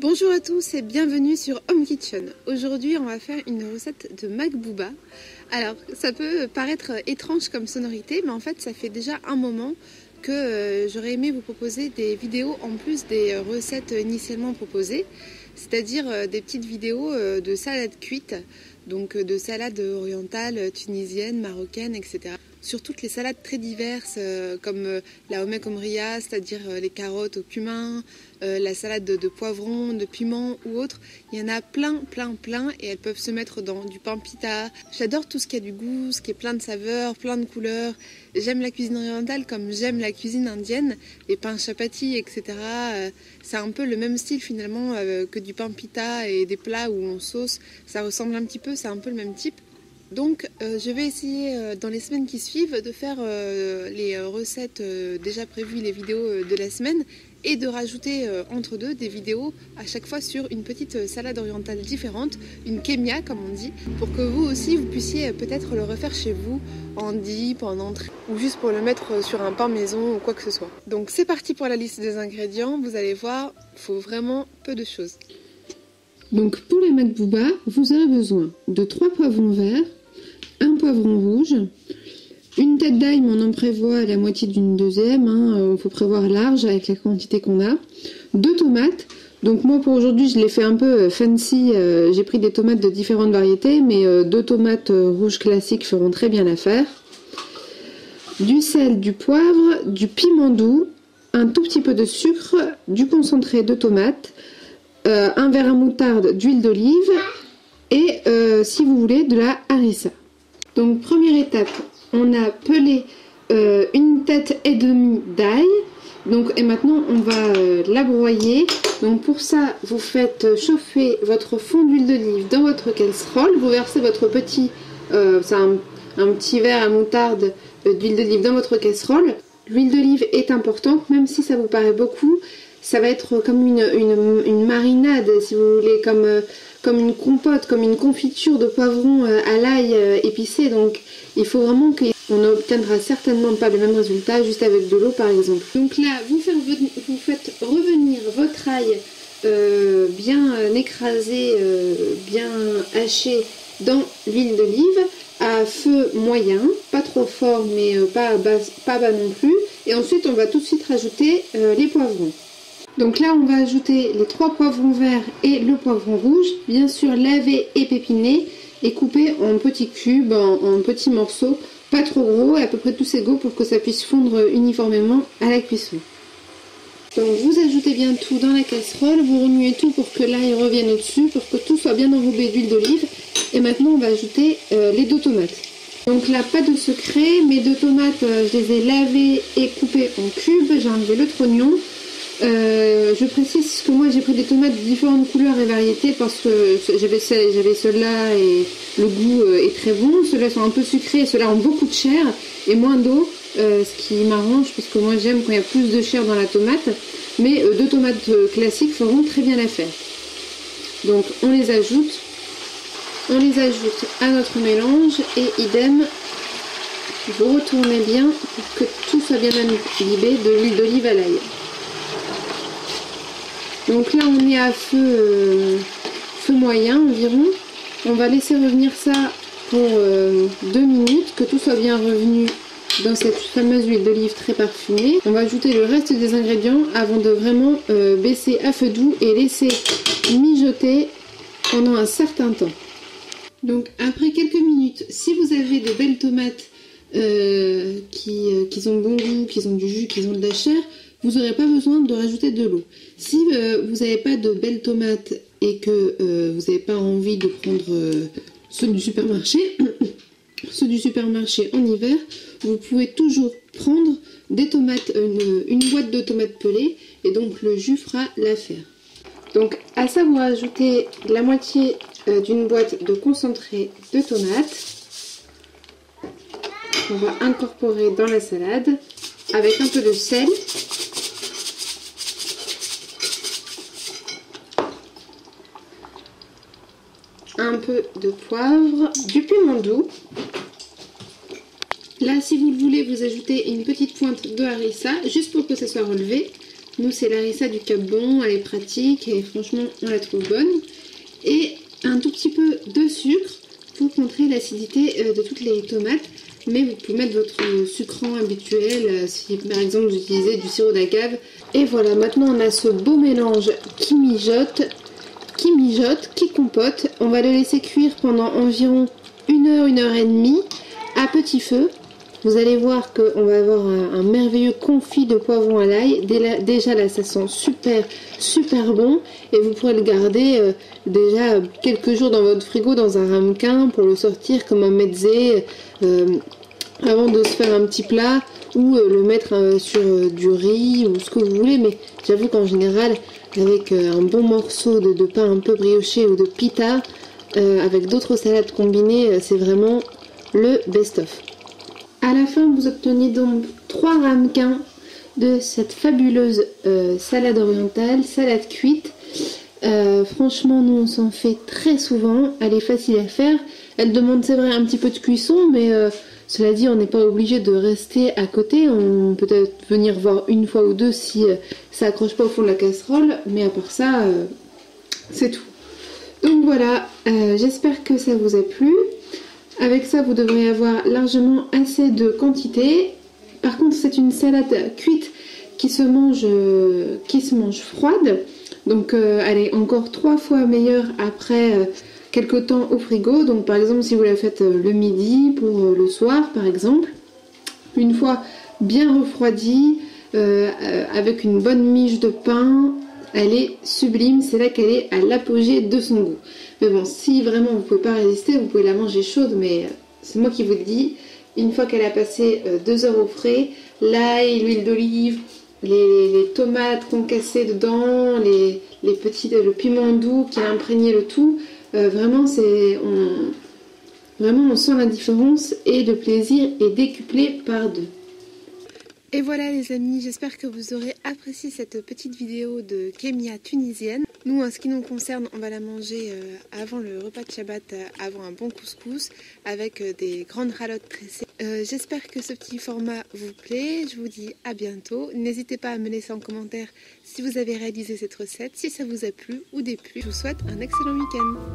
Bonjour à tous et bienvenue sur Home Kitchen. Aujourd'hui on va faire une recette de Makbouba. Alors ça peut paraître étrange comme sonorité, mais en fait ça fait déjà un moment que j'aurais aimé vous proposer des vidéos en plus des recettes initialement proposées. C'est-à-dire des petites vidéos de salade cuite, donc de salade orientale, tunisienne, marocaine, etc. Sur toutes les salades très diverses comme la homek omria, c'est-à-dire les carottes au cumin, la salade de poivrons, de piments ou autres. Il y en a plein et elles peuvent se mettre dans du pain pita. J'adore tout ce qui a du goût, ce qui est plein de saveurs, plein de couleurs. J'aime la cuisine orientale comme j'aime la cuisine indienne, les pains chapati, etc. C'est un peu le même style finalement que du pain pita et des plats où on sauce. Ça ressemble un petit peu, c'est un peu le même type. Donc je vais essayer dans les semaines qui suivent de faire les recettes déjà prévues, les vidéos de la semaine, et de rajouter entre deux des vidéos à chaque fois sur une petite salade orientale différente, une kémia comme on dit, pour que vous aussi vous puissiez peut-être le refaire chez vous en dip, en entrée, ou juste pour le mettre sur un pain maison ou quoi que ce soit. Donc c'est parti pour la liste des ingrédients, vous allez voir, il faut vraiment peu de choses. Donc pour les Makbouba, vous aurez besoin de 3 poivrons verts, un poivron rouge, une tête d'ail, mais on en prévoit la moitié d'une deuxième, il faut prévoir large avec la quantité qu'on a, 2 tomates, donc moi pour aujourd'hui je l'ai fait un peu fancy, j'ai pris des tomates de différentes variétés, mais 2 tomates rouges classiques feront très bien l'affaire, du sel, du poivre, du piment doux, un tout petit peu de sucre, du concentré de tomate, un verre à moutarde d'huile d'olive et si vous voulez de la harissa. Donc première étape, on a pelé une tête et demie d'ail. Donc et maintenant on va la broyer. Donc pour ça vous faites chauffer votre fond d'huile d'olive dans votre casserole. Vous versez votre petit, c'est un petit verre à moutarde d'huile d'olive dans votre casserole. L'huile d'olive est importante, même si ça vous paraît beaucoup. Ça va être comme une marinade, si vous voulez, comme une compote, comme une confiture de poivron à l'ail épicé. Donc il faut vraiment qu'on n'obtiendra certainement pas le même résultat juste avec de l'eau par exemple. Donc là, vous faites revenir votre ail bien écrasé, bien haché dans l'huile d'olive à feu moyen, pas trop fort mais pas bas non plus. Et ensuite on va tout de suite rajouter les poivrons. Donc là on va ajouter les 3 poivrons verts et le poivron rouge, bien sûr lavé et pépiné et coupé en petits cubes, en petits morceaux, pas trop gros et à peu près tous égaux pour que ça puisse fondre uniformément à la cuisson. Donc vous ajoutez bien tout dans la casserole, vous remuez tout pour que l'ail revienne au-dessus, pour que tout soit bien enrobé d'huile d'olive. Et maintenant on va ajouter les 2 tomates. Donc là pas de secret, mes 2 tomates je les ai lavées et coupées en cubes, j'ai enlevé le trognon. Je précise que moi j'ai pris des tomates de différentes couleurs et variétés parce que j'avais ceux-là et le goût est très bon. Ceux-là sont un peu sucrés, ceux-là ont beaucoup de chair et moins d'eau, ce qui m'arrange parce que moi j'aime quand il y a plus de chair dans la tomate. Mais 2 tomates classiques feront très bien l'affaire. Donc on les ajoute à notre mélange et idem, vous retournez bien pour que tout soit bien imbibé de l'huile d'olive à l'ail. Donc là on est à feu moyen environ. On va laisser revenir ça pour 2 minutes, que tout soit bien revenu dans cette fameuse huile d'olive très parfumée. On va ajouter le reste des ingrédients avant de vraiment baisser à feu doux et laisser mijoter pendant un certain temps. Donc après quelques minutes, si vous avez de belles tomates qui ont bon goût, qui ont du jus, qui ont de la chair, vous n'aurez pas besoin de rajouter de l'eau. Si vous n'avez pas de belles tomates et que vous n'avez pas envie de prendre ceux du supermarché, en hiver, vous pouvez toujours prendre des tomates, une boîte de tomates pelées et donc le jus fera l'affaire. Donc à ça vous rajoutez la moitié d'une boîte de concentré de tomates. On va incorporer dans la salade avec un peu de sel. Un peu de poivre, du piment doux. Là, si vous le voulez, vous ajoutez une petite pointe de harissa, juste pour que ça soit relevé. Nous, c'est Larissa du Cap Bon, elle est pratique et franchement, on la trouve bonne. Et un tout petit peu de sucre pour contrer l'acidité de toutes les tomates. Mais vous pouvez mettre votre sucrant habituel, si par exemple vous utilisez du sirop d'agave. Et voilà, maintenant on a ce beau mélange qui mijote, qui compote. On va le laisser cuire pendant environ 1 heure, 1 heure et demie à petit feu. Vous allez voir qu'on va avoir un merveilleux confit de poivron à l'ail. Déjà là, ça sent super bon. Et vous pourrez le garder déjà quelques jours dans votre frigo, dans un ramequin, pour le sortir comme un mezzé avant de se faire un petit plat, ou le mettre sur du riz ou ce que vous voulez. Mais j'avoue qu'en général, avec un bon morceau de pain un peu brioché ou de pita, avec d'autres salades combinées, c'est vraiment le best-of. À la fin, vous obtenez donc 3 ramequins de cette fabuleuse salade orientale, salade cuite. Franchement, nous on s'en fait très souvent. Elle est facile à faire. Elle demande, c'est vrai, un petit peu de cuisson, mais cela dit, on n'est pas obligé de rester à côté. On peut peut-être venir voir 1 fois ou 2 si ça accroche pas au fond de la casserole, mais à part ça, c'est tout. Donc voilà, j'espère que ça vous a plu. Avec ça, vous devrez avoir largement assez de quantité. Par contre, c'est une salade cuite qui se mange froide. Donc, elle est encore 3 fois meilleure après quelques temps au frigo. Donc, par exemple, si vous la faites le midi pour le soir, par exemple, une fois bien refroidie, avec une bonne miche de pain, elle est sublime. C'est là qu'elle est à l'apogée de son goût. Mais bon, si vraiment vous ne pouvez pas résister, vous pouvez la manger chaude, mais c'est moi qui vous le dis. Une fois qu'elle a passé 2 heures au frais, l'ail, l'huile d'olive, les tomates concassées dedans, le piment doux qui a imprégné le tout, vraiment on sent la différence et le plaisir est décuplé par 2. Et voilà les amis, j'espère que vous aurez apprécié cette petite vidéo de kémia tunisienne. Nous, en ce qui nous concerne, on va la manger avant le repas de Shabbat, avant un bon couscous, avec des grandes ralottes tressées. J'espère que ce petit format vous plaît, je vous dis à bientôt. N'hésitez pas à me laisser en commentaire si vous avez réalisé cette recette, si ça vous a plu ou déplu. Je vous souhaite un excellent week-end.